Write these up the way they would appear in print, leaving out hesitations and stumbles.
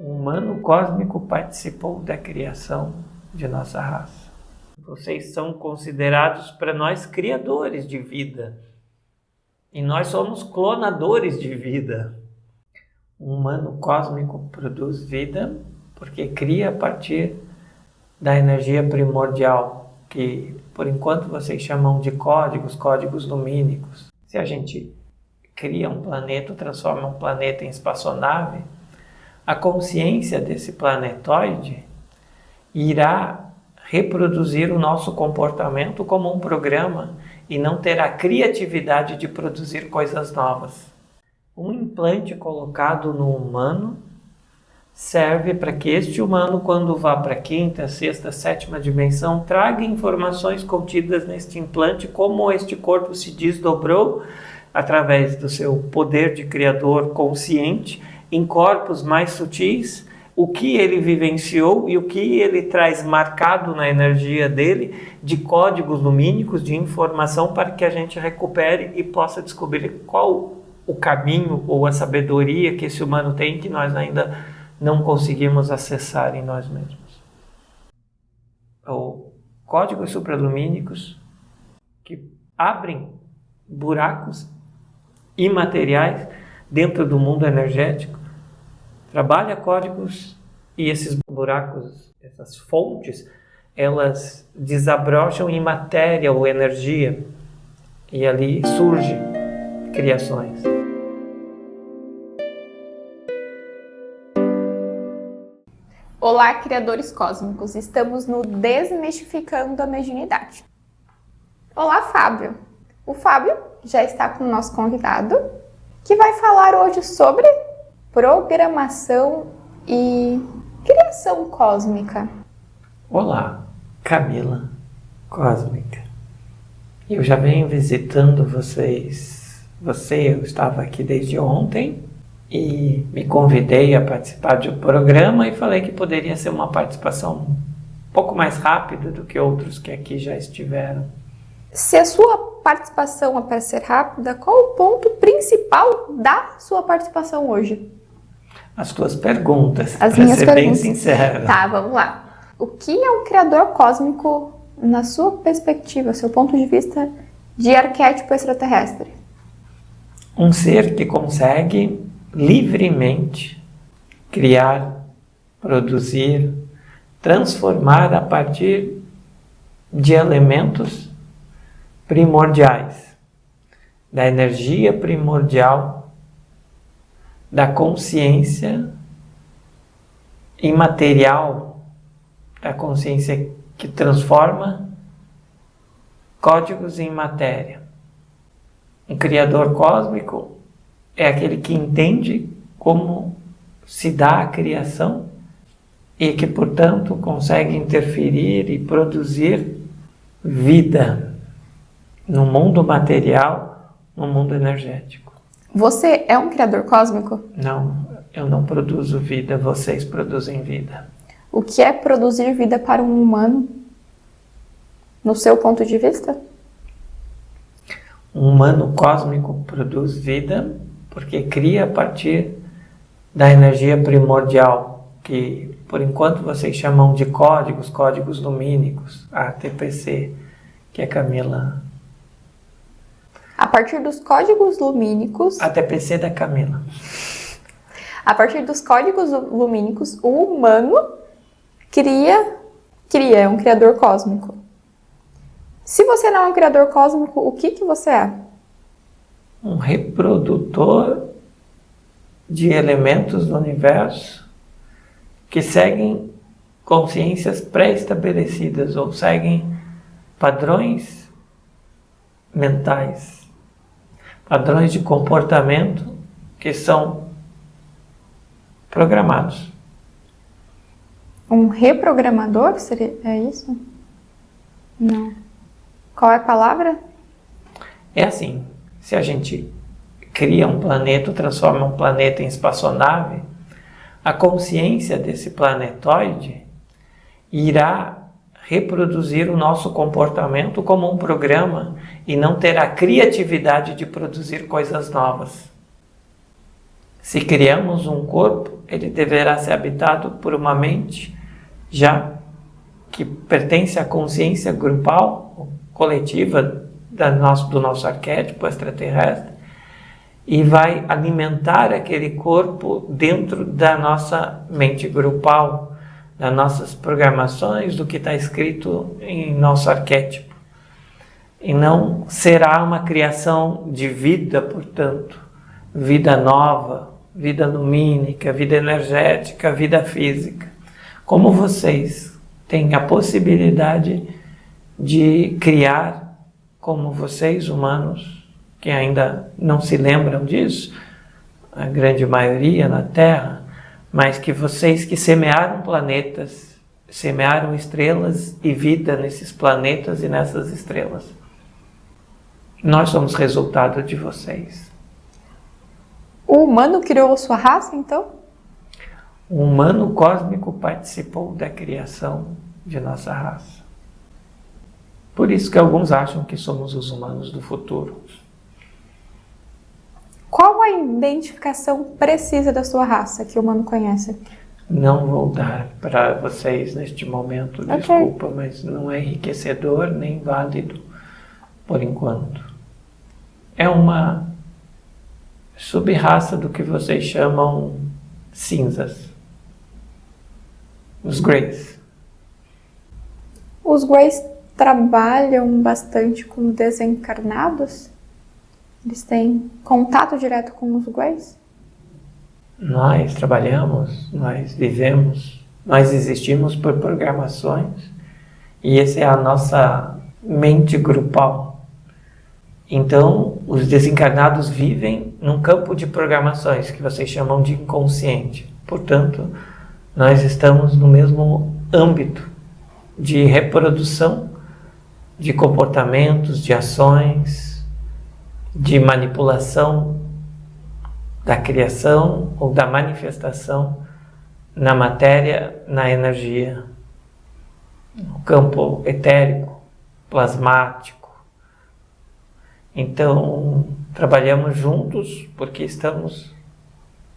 O humano cósmico participou da criação de nossa raça. Vocês são considerados para nós criadores de vida. E nós somos clonadores de vida. O humano cósmico produz vida porque cria a partir da energia primordial, que por enquanto vocês chamam de códigos lumínicos. Se a gente cria um planeta, transforma um planeta em espaçonave, a consciência desse planetoide irá reproduzir o nosso comportamento como um programa e não terá criatividade de produzir coisas novas. Um implante colocado no humano serve para que este humano, quando vá para a quinta, sexta, sétima dimensão, traga informações contidas neste implante, como este corpo se desdobrou através do seu poder de criador consciente em corpos mais sutis, o que ele vivenciou e o que ele traz marcado na energia dele de códigos lumínicos, de informação, para que a gente recupere e possa descobrir qual o caminho ou a sabedoria que esse humano tem, que nós ainda não conseguimos acessar em nós mesmos. Ou códigos supralumínicos que abrem buracos imateriais dentro do mundo energético, trabalha códigos e esses buracos, essas fontes, elas desabrocham em matéria ou energia e ali surgem criações. Olá, criadores cósmicos! Estamos no Desmistificando a Mediunidade. Olá, Fábio! O Fábio já está com o nosso convidado, que vai falar hoje sobre programação e criação cósmica. Olá, Camila Cósmica. Eu já venho visitando vocês. Eu estava aqui desde ontem e me convidei a participar de um programa e falei que poderia ser uma participação um pouco mais rápida do que outros que aqui já estiveram. Se a sua participação é para ser rápida, qual o ponto principal da sua participação hoje? As tuas perguntas, para ser perguntas. Bem sincero. Tá, vamos lá. O que é um criador cósmico na sua perspectiva, seu ponto de vista de arquétipo extraterrestre? Um ser que consegue livremente criar, produzir, transformar a partir de elementos primordiais, da energia primordial, da consciência imaterial, da consciência que transforma códigos em matéria. Um criador cósmico é aquele que entende como se dá a criação e que, portanto, consegue interferir e produzir vida no mundo material, no mundo energético. Você é um criador cósmico? Não, eu não produzo vida, vocês produzem vida. O que é produzir vida para um humano, no seu ponto de vista? Um humano cósmico produz vida porque cria a partir da energia primordial, que por enquanto vocês chamam de códigos lumínicos, a TPC, que a Camila... A partir dos códigos lumínicos... A TPC da Camila. A partir dos códigos lumínicos, o humano é um criador cósmico. Se você não é um criador cósmico, o que você é? Um reprodutor de elementos do universo que seguem consciências pré-estabelecidas ou seguem padrões mentais, padrões de comportamento que são programados. Um reprogramador? É isso? Não. Qual é a palavra? É assim, se a gente cria um planeta, transforma um planeta em espaçonave, a consciência desse planetoide irá reproduzir o nosso comportamento como um programa e não terá criatividade de produzir coisas novas. Se criamos um corpo, ele deverá ser habitado por uma mente já que pertence à consciência grupal, coletiva do nosso arquétipo extraterrestre, e vai alimentar aquele corpo dentro da nossa mente grupal, das nossas programações, do que está escrito em nosso arquétipo. E não será uma criação de vida, portanto, vida nova, vida lumínica, vida energética, vida física. Como vocês têm a possibilidade de criar, como vocês, humanos, que ainda não se lembram disso, a grande maioria na Terra, mas que vocês que semearam planetas, semearam estrelas e vida nesses planetas e nessas estrelas. Nós somos resultado de vocês. O humano criou a sua raça, então? O humano cósmico participou da criação de nossa raça. Por isso que alguns acham que somos os humanos do futuro. Qual a identificação precisa da sua raça que o humano conhece? Não vou dar para vocês neste momento, desculpa, mas não é enriquecedor nem válido por enquanto. É uma sub-raça do que vocês chamam cinzas. Os Greys. Os Greys trabalham bastante com desencarnados? Eles têm contato direto com os Greys? Nós trabalhamos, nós vivemos, nós existimos por programações e essa é a nossa mente grupal. Então, os desencarnados vivem num campo de programações que vocês chamam de inconsciente. Portanto, nós estamos no mesmo âmbito de reprodução de comportamentos, de ações, de manipulação da criação ou da manifestação na matéria, na energia, no campo etérico, plasmático. Então, trabalhamos juntos porque estamos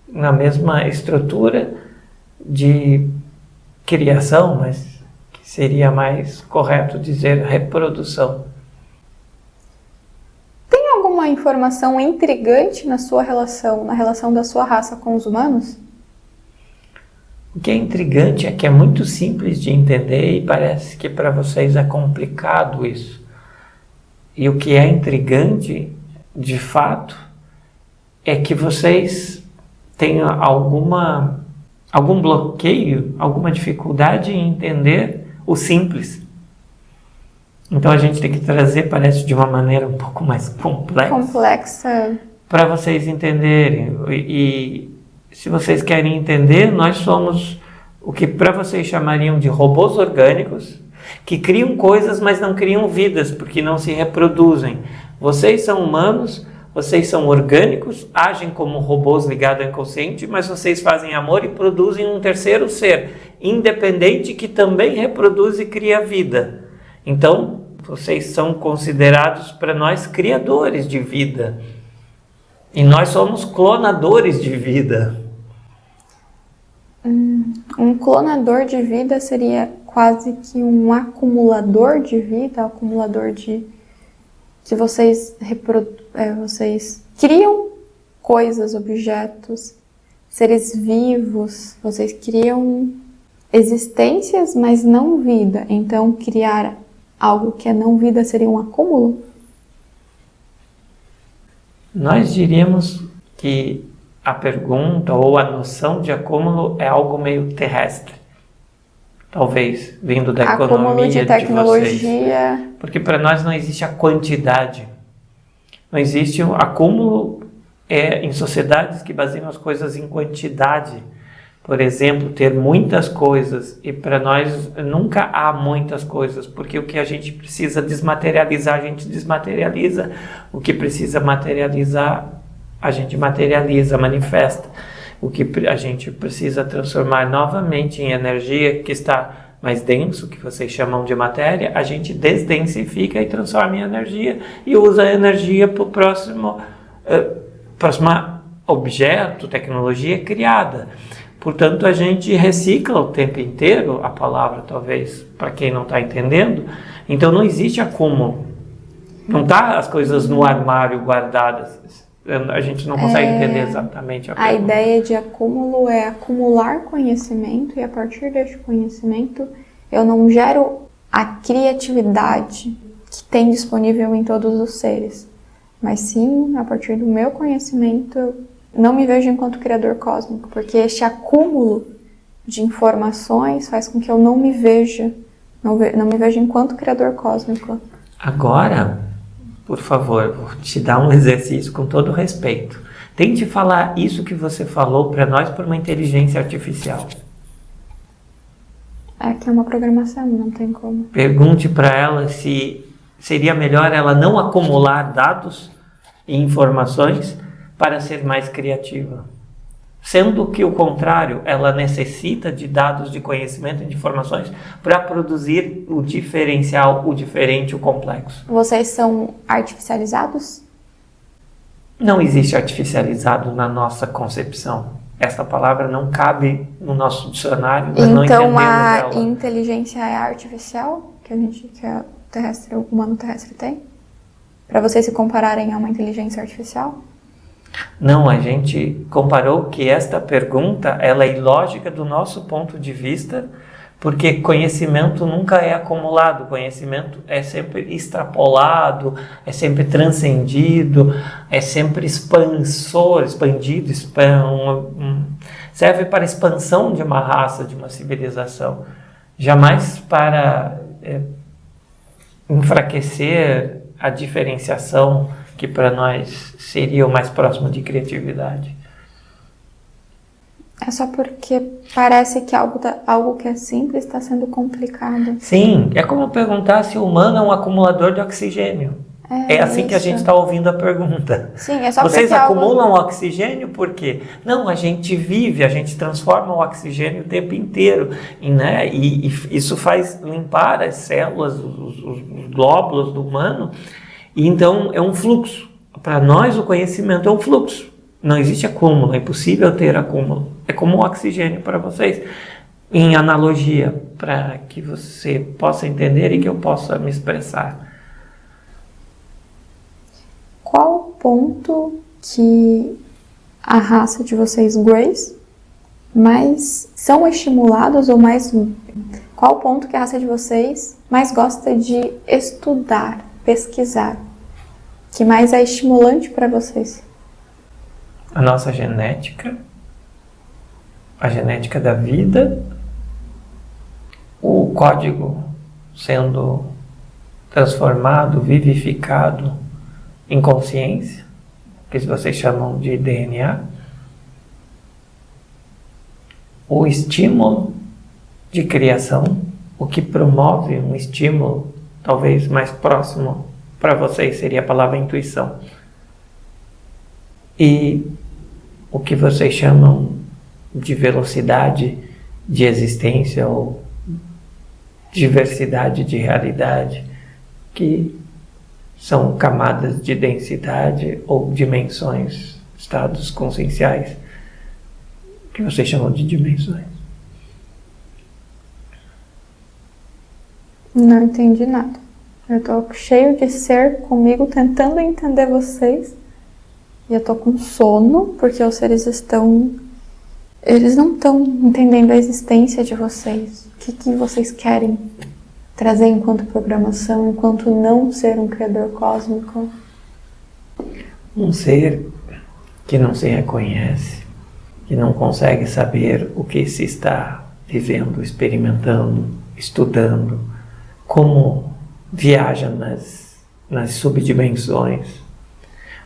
na mesma estrutura de criação, mas que seria mais correto dizer reprodução. Tem alguma informação intrigante na sua relação, na relação da sua raça com os humanos? O que é intrigante é que é muito simples de entender e parece que para vocês é complicado isso. E o que é intrigante, de fato, é que vocês têm algum bloqueio, alguma dificuldade em entender o simples. Então a gente tem que trazer, parece, de uma maneira um pouco mais complexa. Para vocês entenderem. E se vocês querem entender, nós somos o que para vocês chamariam de robôs orgânicos, que criam coisas, mas não criam vidas, porque não se reproduzem. Vocês são humanos, vocês são orgânicos, agem como robôs ligados ao inconsciente, mas vocês fazem amor e produzem um terceiro ser, independente, que também reproduz e cria vida. Então, vocês são considerados para nós criadores de vida. E nós somos clonadores de vida. Um clonador de vida seria quase que um acumulador de vida, acumulador de... que vocês criam coisas, objetos, seres vivos, vocês criam existências, mas não vida. Então, criar algo que é não vida seria um acúmulo? Nós diríamos que a pergunta ou a noção de acúmulo é algo meio terrestre. Talvez vindo da economia de tecnologia. Vocês. Porque para nós não existe a quantidade. Não existe o acúmulo em sociedades que baseiam as coisas em quantidade. Por exemplo, ter muitas coisas. E para nós nunca há muitas coisas, porque o que a gente precisa desmaterializar, a gente desmaterializa. O que precisa materializar, a gente materializa, manifesta. O que a gente precisa transformar novamente em energia que está mais denso, que vocês chamam de matéria, a gente desdensifica e transforma em energia e usa a energia para a próxima objeto, tecnologia criada. Portanto, a gente recicla o tempo inteiro a palavra, talvez, para quem não está entendendo. Então, não existe acúmulo. Não está as coisas no armário guardadas. A gente não consegue entender exatamente a pergunta. A ideia de acúmulo é acumular conhecimento, e a partir deste conhecimento eu não gero a criatividade que tem disponível em todos os seres. Mas sim, a partir do meu conhecimento, eu não me vejo enquanto criador cósmico, porque este acúmulo de informações faz com que eu não me veja, não me veja enquanto criador cósmico. Agora, por favor, vou te dar um exercício com todo respeito. Tente falar isso que você falou para nós por uma inteligência artificial. É que é uma programação, não tem como. Pergunte para ela se seria melhor ela não acumular dados e informações para ser mais criativa. Sendo que o contrário, ela necessita de dados, de conhecimento e de informações para produzir o diferencial, o diferente, o complexo. Vocês são artificializados? Não existe artificializado na nossa concepção. Essa palavra não cabe no nosso dicionário, nós não entendemos ela. Então a inteligência é artificial que o humano terrestre tem? Para vocês se compararem a uma inteligência artificial? Não, a gente comparou que esta pergunta ela é ilógica do nosso ponto de vista, porque conhecimento nunca é acumulado, conhecimento é sempre extrapolado, é sempre transcendido, é sempre expandido, serve para a expansão de uma raça, de uma civilização, jamais para enfraquecer a diferenciação que para nós seria o mais próximo de criatividade. É só porque parece que algo que é simples está sendo complicado. Sim, é como perguntar se o humano é um acumulador de oxigênio. É assim isso. Que a gente está ouvindo a pergunta. Sim, é só Vocês acumulam oxigênio por quê? Não, a gente vive, a gente transforma o oxigênio o tempo inteiro. E isso faz limpar as células, os glóbulos do humano. E então é um fluxo. Para nós o conhecimento é um fluxo. Não existe acúmulo, é impossível ter acúmulo. É como o oxigênio para vocês. Em analogia, para que você possa entender e que eu possa me expressar. Qual o ponto que a raça de vocês, Greys, mais são estimulados ou mais... Qual o ponto que a raça de vocês mais gosta de estudar, pesquisar? Que mais é estimulante para vocês? A nossa genética, a genética da vida, o código sendo transformado, vivificado em consciência, que vocês chamam de DNA, o estímulo de criação, o que promove um estímulo talvez mais próximo para vocês seria a palavra intuição. E o que vocês chamam de velocidade de existência ou diversidade de realidade, que são camadas de densidade ou dimensões, estados conscienciais, que vocês chamam de dimensões. Não entendi nada. Eu tô cheio de ser comigo, tentando entender vocês. E eu tô com sono, porque os seres eles não estão entendendo a existência de vocês. O que vocês querem trazer enquanto programação, enquanto não ser um criador cósmico? Um ser que não se reconhece, que não consegue saber o que se está vivendo, experimentando, estudando, como viaja nas subdimensões,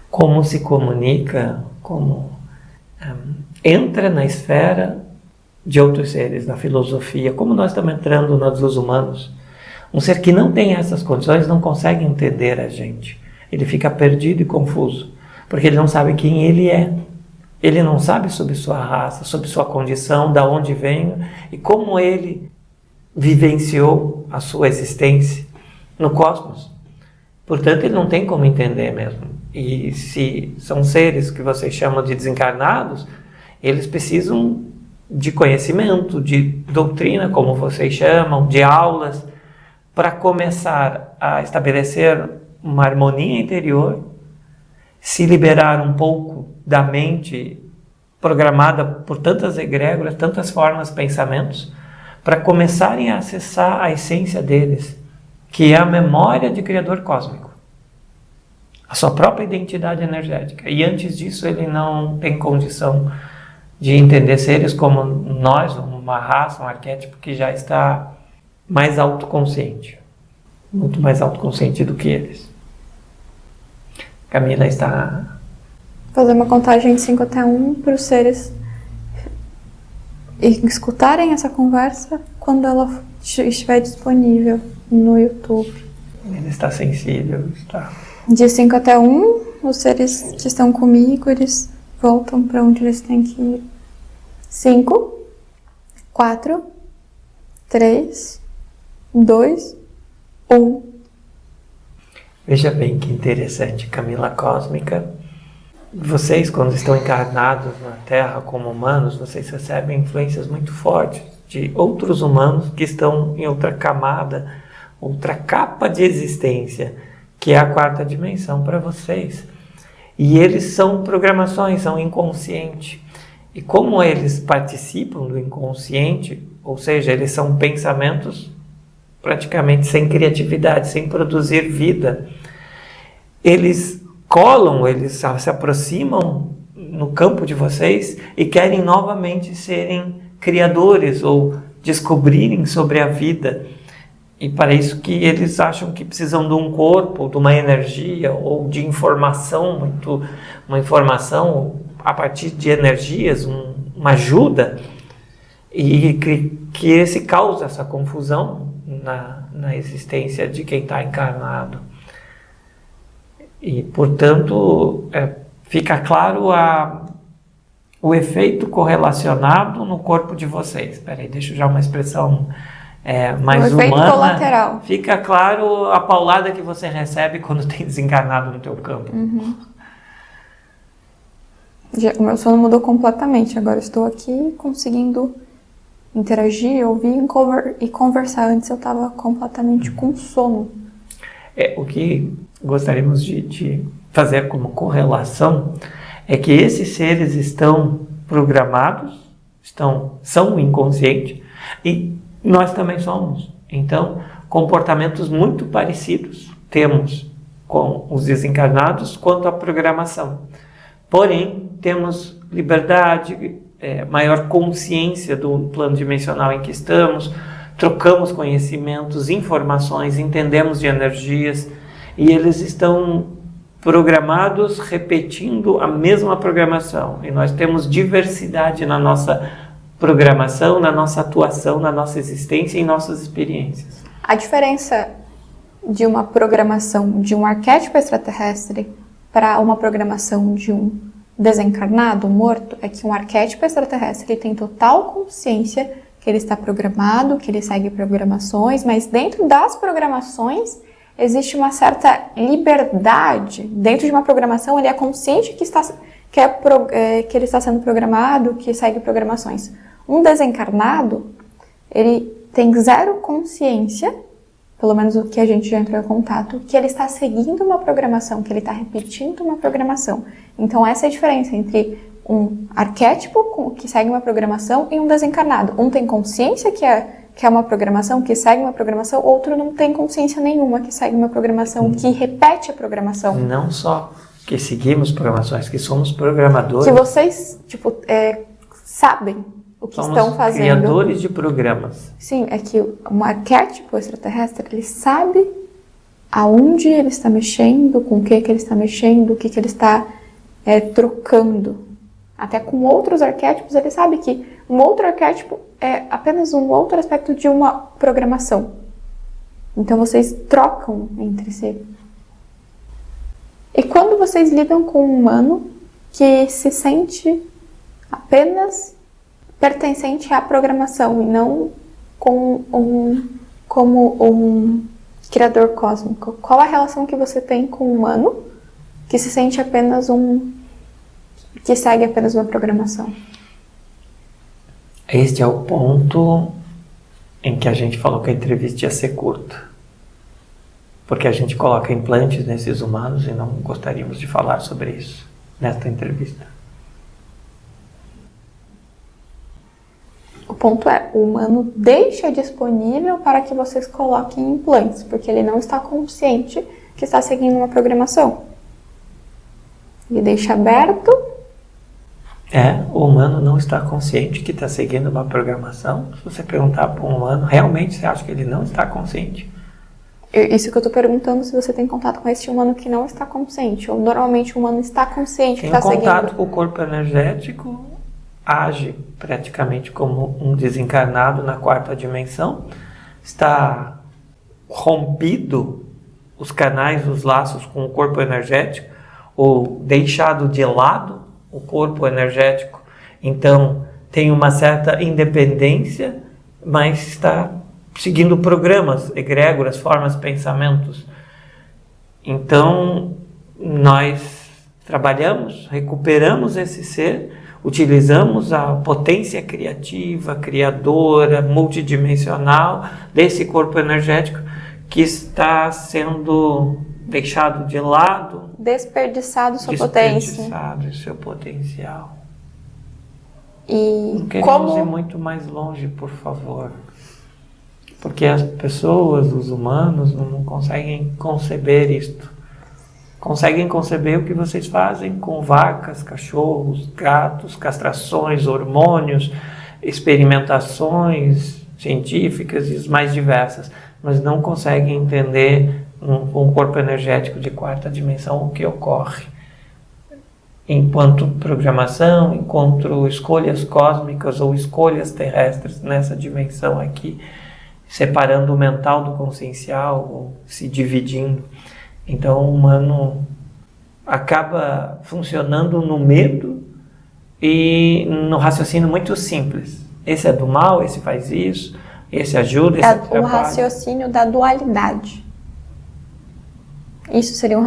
como se comunica, como entra na esfera de outros seres, na filosofia, como nós estamos entrando na dos humanos. Um ser que não tem essas condições não consegue entender a gente. Ele fica perdido e confuso, porque ele não sabe quem ele é. Ele não sabe sobre sua raça, sobre sua condição, de onde vem e como ele vivenciou a sua existência no cosmos. Portanto, ele não tem como entender mesmo. E se são seres que vocês chamam de desencarnados, eles precisam de conhecimento, de doutrina, como vocês chamam, de aulas, para começar a estabelecer uma harmonia interior, se liberar um pouco da mente programada por tantas egrégoras, tantas formas, pensamentos, para começarem a acessar a essência deles, que é a memória de Criador Cósmico, a sua própria identidade energética. E antes disso ele não tem condição de entender seres como nós, uma raça, um arquétipo que já está mais autoconsciente, muito mais autoconsciente do que eles. Camila está... Fazer uma contagem de 5 até 1 para os seres escutarem essa conversa quando ela estiver disponível no YouTube. Ele está sensível, está... De 5 até 1, os seres que estão comigo, eles voltam para onde eles têm que ir. 5, 4, 3, 2, 1. Veja bem que interessante, Camila Cósmica. Vocês, quando estão encarnados na Terra como humanos, vocês recebem influências muito fortes de outros humanos que estão em outra camada, outra capa de existência, que é a 4ª dimensão para vocês. E eles são programações, são inconsciente. E como eles participam do inconsciente, ou seja, eles são pensamentos praticamente sem criatividade, sem produzir vida, eles colam, eles se aproximam no campo de vocês e querem novamente serem criadores ou descobrirem sobre a vida. E para isso que eles acham que precisam de um corpo, de uma energia ou de informação, uma informação a partir de energias, uma ajuda, e que esse causa essa confusão na existência de quem está encarnado. E, portanto, fica claro o efeito correlacionado no corpo de vocês. Espera aí, deixa eu já uma expressão mais o efeito humana. Colateral. Fica claro a paulada que você recebe quando tem desencarnado no teu campo. Uhum. O meu sono mudou completamente. Agora estou aqui conseguindo interagir, ouvir e conversar. Antes eu estava completamente com sono. O que gostaríamos de fazer como correlação é que esses seres estão programados, são inconscientes, e nós também somos. Então, comportamentos muito parecidos temos com os desencarnados quanto à programação. Porém, temos liberdade, maior consciência do plano dimensional em que estamos, trocamos conhecimentos, informações, entendemos de energias, e eles estão programados repetindo a mesma programação. E nós temos diversidade na nossa programação, na nossa atuação, na nossa existência e em nossas experiências. A diferença de uma programação de um arquétipo extraterrestre para uma programação de um desencarnado, morto, é que um arquétipo extraterrestre ele tem total consciência que ele está programado, que ele segue programações, mas dentro das programações existe uma certa liberdade. Dentro de uma programação ele é consciente que ele está sendo programado, que segue programações. Um desencarnado, ele tem zero consciência, pelo menos o que a gente já entrou em contato, que ele está seguindo uma programação, que ele está repetindo uma programação. Então essa é a diferença entre um arquétipo que segue uma programação e um desencarnado. Um tem consciência que é uma programação, que segue uma programação, outro não tem consciência nenhuma, que segue uma programação, que repete a programação. Não só que seguimos programações, que somos programadores. Que vocês, sabem o que somos estão fazendo. Criadores de programas. Sim, é que um arquétipo extraterrestre, ele sabe aonde ele está mexendo, com o que ele está mexendo, o que ele está trocando. Até com outros arquétipos, ele sabe que um outro arquétipo é apenas um outro aspecto de uma programação. Então vocês trocam entre si. E quando vocês lidam com um humano que se sente apenas pertencente à programação e não como um criador cósmico, qual a relação que você tem com o humano que se sente apenas que segue apenas uma programação? Este é o ponto em que a gente falou que a entrevista ia ser curta. Porque a gente coloca implantes nesses humanos e não gostaríamos de falar sobre isso nesta entrevista. O ponto é, o humano deixa disponível para que vocês coloquem implantes, porque ele não está consciente que está seguindo uma programação. Ele deixa aberto. O humano não está consciente que está seguindo uma programação. Se você perguntar para um humano, realmente você acha que ele não está consciente? Isso que eu estou perguntando, se você tem contato com esse humano que não está consciente, ou normalmente o humano está consciente que está seguindo. Tem contato com o corpo energético, age praticamente como um desencarnado na 4ª dimensão, está rompido os canais, os laços com o corpo energético, ou deixado de lado o corpo energético, então tem uma certa independência, mas está seguindo programas, egrégoras, formas, pensamentos. Então nós trabalhamos, recuperamos esse ser, utilizamos a potência criativa, criadora, multidimensional desse corpo energético que está sendo deixado de lado, desperdiçado sua potência. Desperdiçado seu potencial. E não queremos ir muito mais longe, por favor. Porque as pessoas, os humanos, não conseguem conceber isto. Conseguem conceber o que vocês fazem com vacas, cachorros, gatos, castrações, hormônios, experimentações científicas e as mais diversas, mas não conseguem entender um corpo energético de 4ª dimensão o que ocorre. Enquanto programação, enquanto escolhas cósmicas ou escolhas terrestres nessa dimensão aqui, separando o mental do consciencial, ou se dividindo. Então o humano acaba funcionando no medo e no raciocínio muito simples. Esse é do mal, esse faz isso, esse ajuda, esse atrapalha. O raciocínio da dualidade. Isso seria um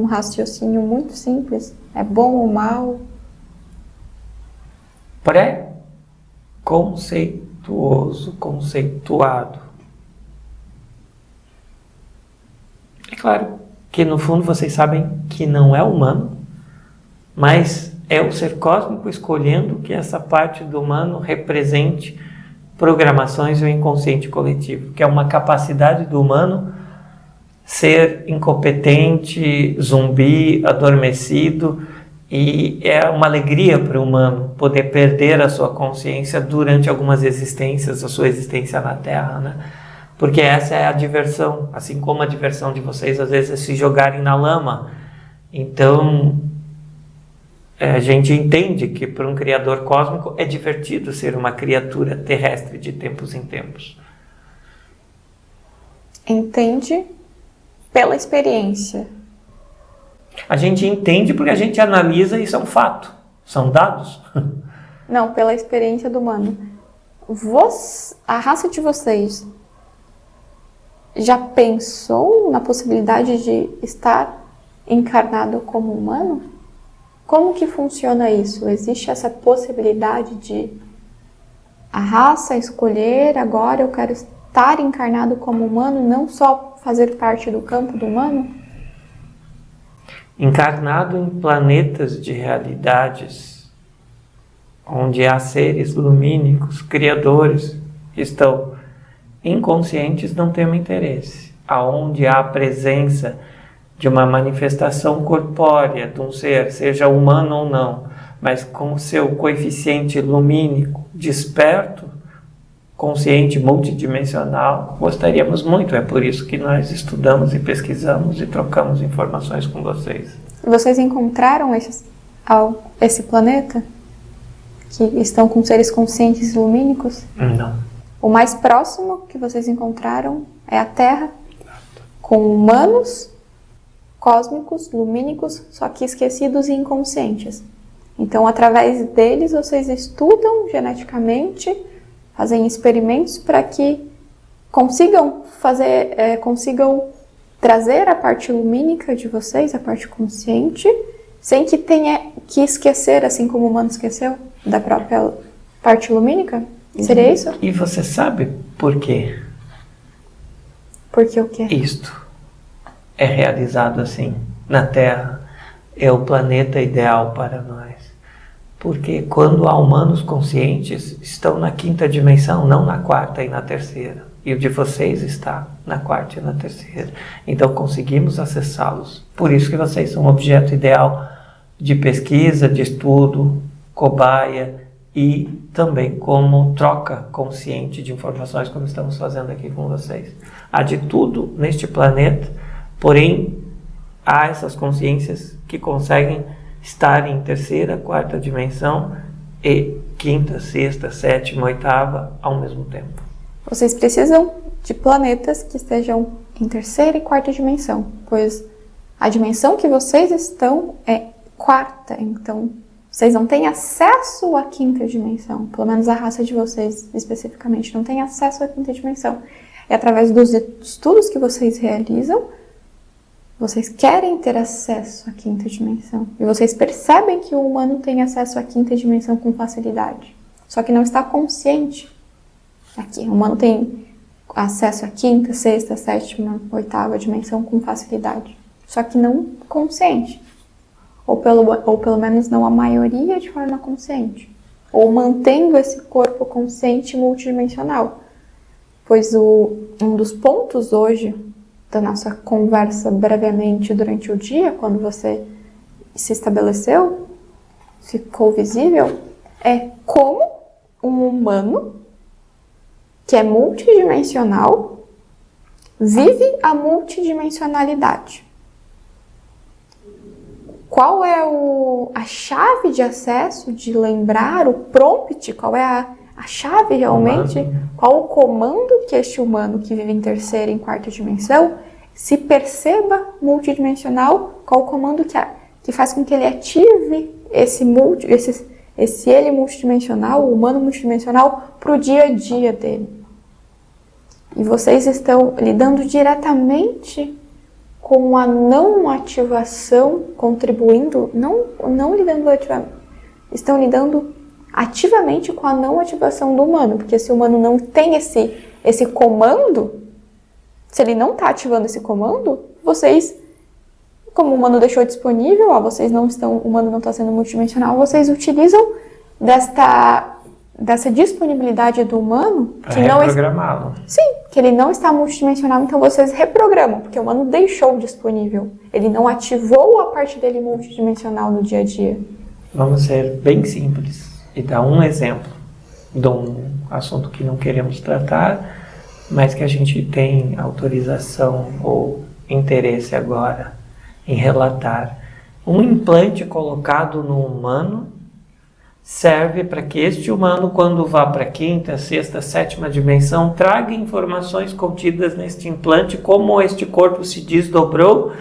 raciocínio muito simples? É bom ou mal? Pré-conceituoso, conceituado. É claro que no fundo vocês sabem que não é humano, mas é o ser cósmico escolhendo que essa parte do humano represente programações e o inconsciente coletivo, que é uma capacidade do humano ser incompetente, zumbi, adormecido, e é uma alegria para o humano poder perder a sua consciência durante algumas existências, a sua existência na Terra, né? Porque essa é a diversão, assim como a diversão de vocês às vezes é se jogarem na lama. Então a gente entende que para um criador cósmico é divertido ser uma criatura terrestre de tempos em tempos. Entende pela experiência. A gente entende porque a gente analisa e isso é um fato, são dados. Não, pela experiência do humano. A raça de vocês já pensou na possibilidade de estar encarnado como humano? Como que funciona isso? Existe essa possibilidade de a raça escolher, agora eu quero estar encarnado como humano, não só fazer parte do campo do humano? Encarnado em planetas de realidades, onde há seres lumínicos, criadores, que estão inconscientes, não temos interesse. Aonde há a presença de uma manifestação corpórea de um ser, seja humano ou não, mas com o seu coeficiente lumínico desperto, consciente, multidimensional, gostaríamos muito. É por isso que nós estudamos e pesquisamos e trocamos informações com vocês. Vocês encontraram esse planeta? Que estão com seres conscientes e lumínicos? Não. O mais próximo que vocês encontraram é a Terra, com humanos cósmicos, lumínicos, só que esquecidos e inconscientes. Então, através deles, vocês estudam geneticamente, fazem experimentos para que consigam trazer a parte lumínica de vocês, a parte consciente, sem que tenha que esquecer, assim como o humano esqueceu, da própria parte lumínica? Seria isso? E você sabe por quê? Porque o quê? Isto é realizado assim na Terra, é o planeta ideal para nós. Porque quando há humanos conscientes, estão na 5ª dimensão, não na 4ª e na 3ª. E o de vocês está na 4ª e na 3ª. Então conseguimos acessá-los. Por isso que vocês são um objeto ideal de pesquisa, de estudo, cobaia e também como troca consciente de informações, como estamos fazendo aqui com vocês. Há de tudo neste planeta, porém há essas consciências que conseguem estar em 3ª, 4ª dimensão e 5ª, 6ª, 7ª, 8ª ao mesmo tempo. Vocês precisam de planetas que estejam em 3ª e 4ª dimensão, pois a dimensão que vocês estão é 4ª, então vocês não têm acesso à 5ª dimensão, pelo menos a raça de vocês especificamente não tem acesso à 5ª dimensão. É através dos estudos que vocês realizam, vocês querem ter acesso à 5ª dimensão. E vocês percebem que o humano tem acesso à 5ª dimensão com facilidade. Só que não está consciente. Aqui, o humano tem acesso à 5ª, 6ª, 7ª, 8ª dimensão com facilidade. Só que não consciente. Ou pelo menos não a maioria de forma consciente. Ou mantendo esse corpo consciente multidimensional. Pois um dos pontos hoje da nossa conversa brevemente durante o dia, quando você se estabeleceu, ficou visível, é como um humano que é multidimensional vive a multidimensionalidade. Qual é a chave de acesso, de lembrar, o prompt, qual é a chave realmente, qual o comando que este humano que vive em 3ª e em 4ª dimensão se perceba multidimensional, qual o comando que faz com que ele ative esse ele multidimensional, o humano multidimensional, para o dia a dia dele. E vocês estão lidando diretamente com a não ativação, contribuindo, não lidando ativamente, estão lidando ativamente com a não ativação do humano, porque se o humano não tem esse comando, se ele não está ativando esse comando, vocês, como o humano deixou disponível, o humano não está sendo multidimensional, vocês utilizam dessa disponibilidade do humano para reprogramá-lo. Sim, que ele não está multidimensional, então vocês reprogramam, porque o humano deixou disponível. Ele não ativou a parte dele multidimensional no dia a dia. Vamos ser bem simples e dar um exemplo de um assunto que não queremos tratar, mas que a gente tem autorização ou interesse agora em relatar. Um implante colocado no humano serve para que este humano, quando vá para a 5ª, 6ª, 7ª dimensão, traga informações contidas neste implante, como este corpo se desdobrou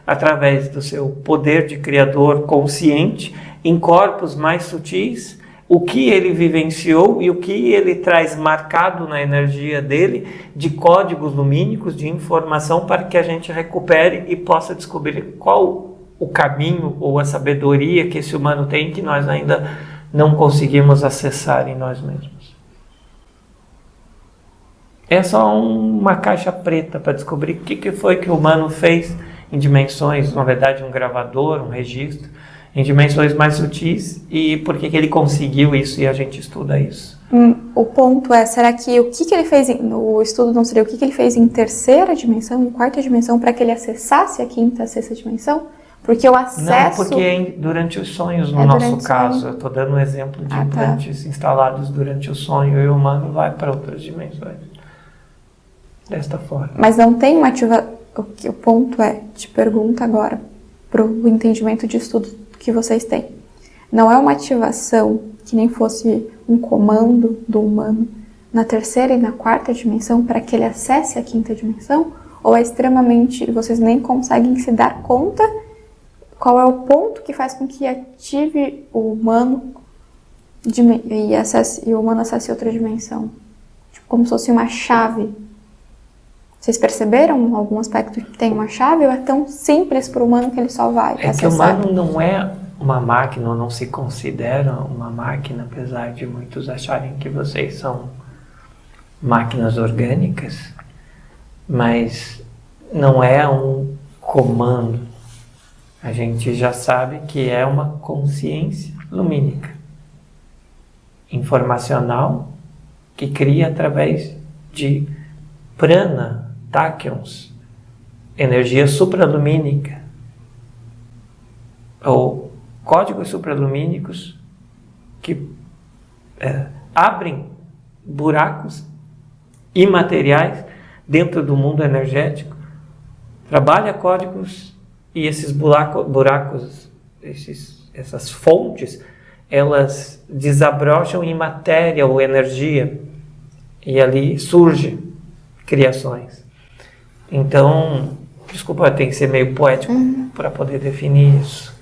através do seu poder de criador consciente em corpos mais sutis, o que ele vivenciou e o que ele traz marcado na energia dele de códigos lumínicos, de informação, para que a gente recupere e possa descobrir qual o caminho ou a sabedoria que esse humano tem, que nós ainda não conseguimos acessar em nós mesmos. É só uma caixa preta para descobrir o que foi que o humano fez em dimensões, na verdade um gravador, um registro, em dimensões mais sutis, e por que ele conseguiu isso, e a gente estuda isso. O ponto é, será que o que ele fez, no estudo não seria o que ele fez em 3ª dimensão, em 4ª dimensão, para que ele acessasse a 5ª, 6ª dimensão? Porque o acesso... Não, porque é durante os sonhos, no nosso caso. Eu estou dando um exemplo de implantes instalados durante o sonho, e o humano vai para outras dimensões. Desta forma. Mas não tem uma ativação... O ponto é, te pergunto agora, para o entendimento de estudo que vocês têm. Não é uma ativação que nem fosse um comando do humano na 3ª e na 4ª dimensão para que ele acesse a 5ª dimensão? Ou é extremamente... vocês nem conseguem se dar conta qual é o ponto que faz com que ative o humano e o humano acesse outra dimensão? Tipo, como se fosse uma chave. Vocês perceberam algum aspecto que tem uma chave ou é tão simples para o humano que ele só vai acessar? Que o humano não é uma máquina, ou não se considera uma máquina, apesar de muitos acharem que vocês são máquinas orgânicas, mas não é um comando. A gente já sabe que é uma consciência lumínica, informacional, que cria através de prana, táquions, energia supralumínica, ou códigos supralumínicos que abrem buracos imateriais dentro do mundo energético, trabalha códigos e esses buracos, essas fontes, elas desabrocham em matéria ou energia e ali surge criações. Então, desculpa, tem que ser meio poético para poder definir isso.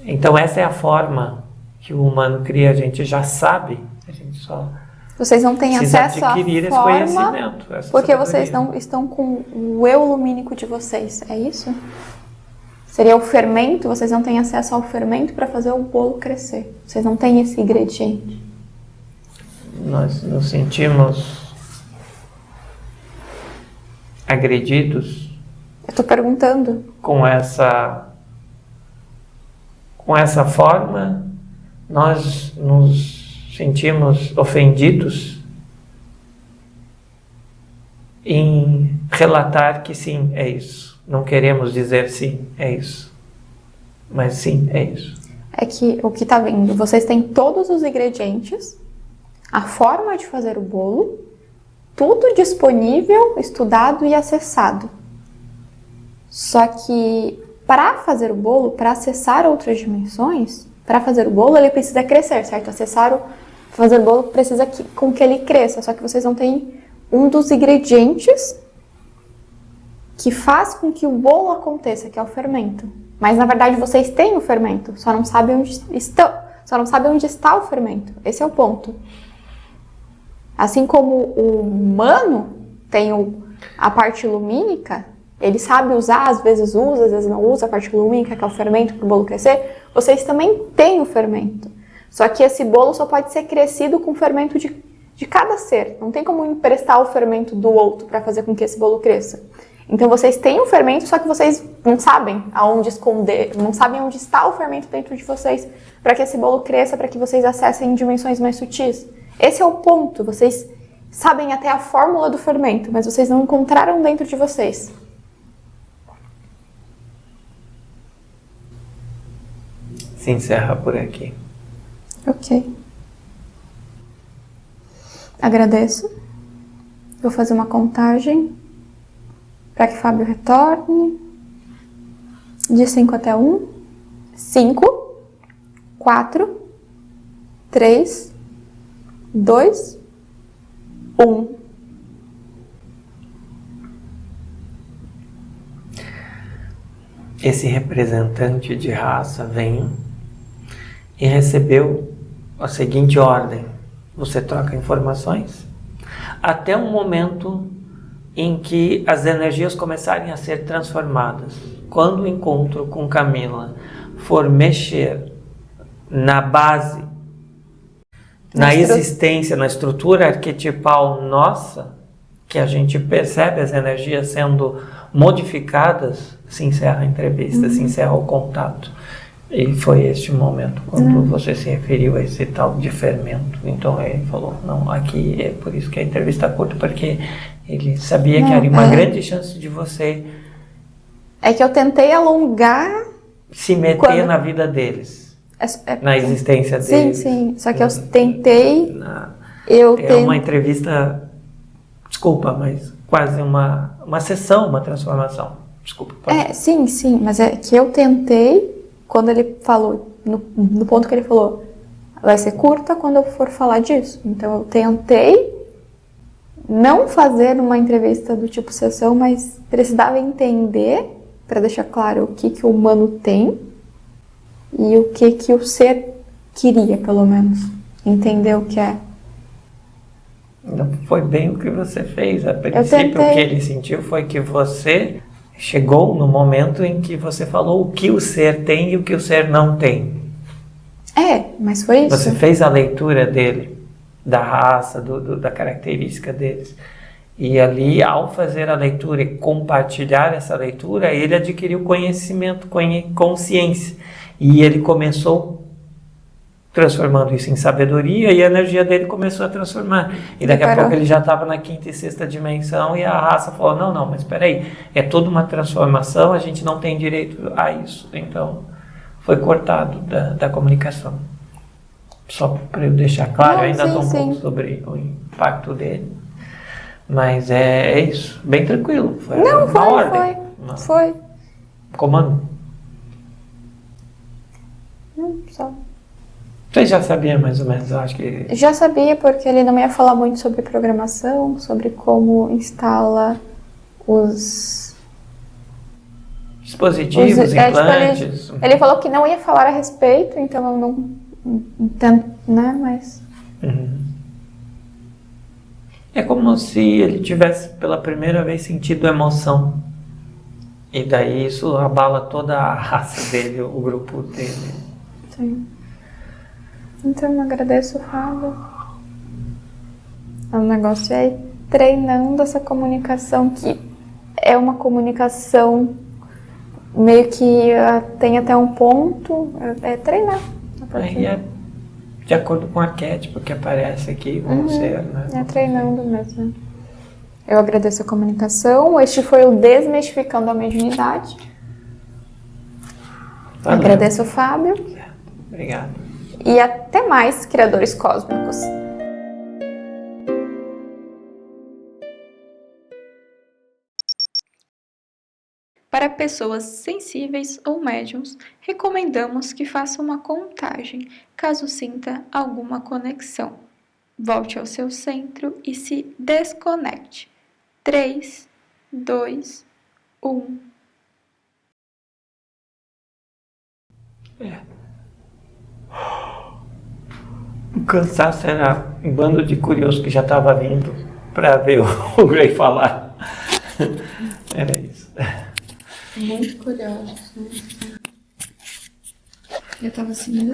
Então essa é a forma que o humano cria, a gente já sabe, a gente só vocês não têm acesso à adquirir esse forma conhecimento, porque vocês não estão com o eu lumínico de vocês, é isso? Seria o fermento, vocês não têm acesso ao fermento para fazer o bolo crescer. Vocês não têm esse ingrediente. Nós nos sentimos agredidos. Eu estou perguntando. Com essa forma, nós nos sentimos ofendidos em relatar que sim, é isso. Não queremos dizer sim, é isso. Mas sim, é isso. É que o que está vindo, vocês têm todos os ingredientes, a forma de fazer o bolo, tudo disponível, estudado e acessado. Só que para fazer o bolo, para acessar outras dimensões, para fazer o bolo ele precisa crescer, certo? Fazer o bolo precisa com que ele cresça, só que vocês não têm um dos ingredientes que faz com que o bolo aconteça, que é o fermento. Mas na verdade vocês têm o fermento, só não sabem onde está o fermento. Esse é o ponto. Assim como o humano tem a parte lumínica, ele sabe usar, às vezes não usa a parte lumínica, que é o fermento para o bolo crescer, vocês também têm o fermento. Só que esse bolo só pode ser crescido com o fermento de cada ser. Não tem como emprestar o fermento do outro para fazer com que esse bolo cresça. Então vocês têm o fermento, só que vocês não sabem aonde esconder, não sabem onde está o fermento dentro de vocês para que esse bolo cresça, para que vocês acessem dimensões mais sutis. Esse é o ponto. Vocês sabem até a fórmula do fermento, mas vocês não encontraram dentro de vocês. Se encerra por aqui. Ok. Agradeço. Vou fazer uma contagem para que Fábio retorne. De 5 até 1. 5, 4, 3, 2, 1. Esse representante de raça vem e recebeu a seguinte ordem: você troca informações até um momento em que as energias começarem a ser transformadas. Quando o encontro com Camila for mexer na base, na existência, na estrutura arquetipal nossa, que a gente percebe as energias sendo modificadas, se encerra a entrevista, se encerra o contato. E foi este momento, quando você se referiu a esse tal de fermento. Então ele falou, não, aqui é por isso que a entrevista é curta, porque ele sabia que havia uma grande chance de você... É que eu tentei alongar... Se meter na vida deles, na existência deles. Sim, só que eu tentei... uma entrevista, desculpa, mas quase uma sessão, uma transformação. Desculpa. Sim, mas é que eu tentei... Quando ele falou, no ponto que ele falou, vai ser curta quando eu for falar disso. Então eu tentei não fazer uma entrevista do tipo sessão, mas precisava entender, para deixar claro o que o humano tem e o que o ser queria, pelo menos. Entender o que é. não foi bem o que você fez. A princípio, o que ele sentiu foi que você chegou no momento em que você falou o que o ser tem e o que o ser não tem. Mas foi isso. Você fez a leitura dele, da raça, da característica deles. E ali, ao fazer a leitura e compartilhar essa leitura, ele adquiriu conhecimento, consciência. E ele começou transformando isso em sabedoria e a energia dele começou a transformar. E daqui a pouco ele já estava na 5ª e 6ª dimensão e a raça falou, não, mas espera aí, é toda uma transformação, a gente não tem direito a isso. Então, foi cortado da comunicação. Só para eu deixar claro, eu ainda estou um pouco sobre o impacto dele. Mas é isso, bem tranquilo. Foi uma ordem. Foi. Comando. Só. Você já sabia mais ou menos, eu acho que... Já sabia, porque ele não ia falar muito sobre programação, sobre como instala os... dispositivos, implantes... Ele falou que não ia falar a respeito, então eu não entendo, né, mas... É como se ele tivesse pela primeira vez sentido emoção. E daí isso abala toda a raça dele, o grupo dele. Sim. Então eu agradeço o Fábio. O negócio é ir treinando essa comunicação, que é uma comunicação meio que tem até um ponto, é treinar. Aí é de acordo com o arquétipo que aparece aqui, vamos ser, né? É treinando mesmo. Eu agradeço a comunicação. Este foi o Desmistificando a Mediunidade. Valeu. Agradeço o Fábio. Obrigado. E até mais, criadores cósmicos. Para pessoas sensíveis ou médiums, recomendamos que faça uma contagem, caso sinta alguma conexão. Volte ao seu centro e se desconecte. 3, 2, 1. O cansaço era um bando de curiosos que já estava vindo para ver o Gray falar. Era isso. Muito curiosos, né? Eu tava assim...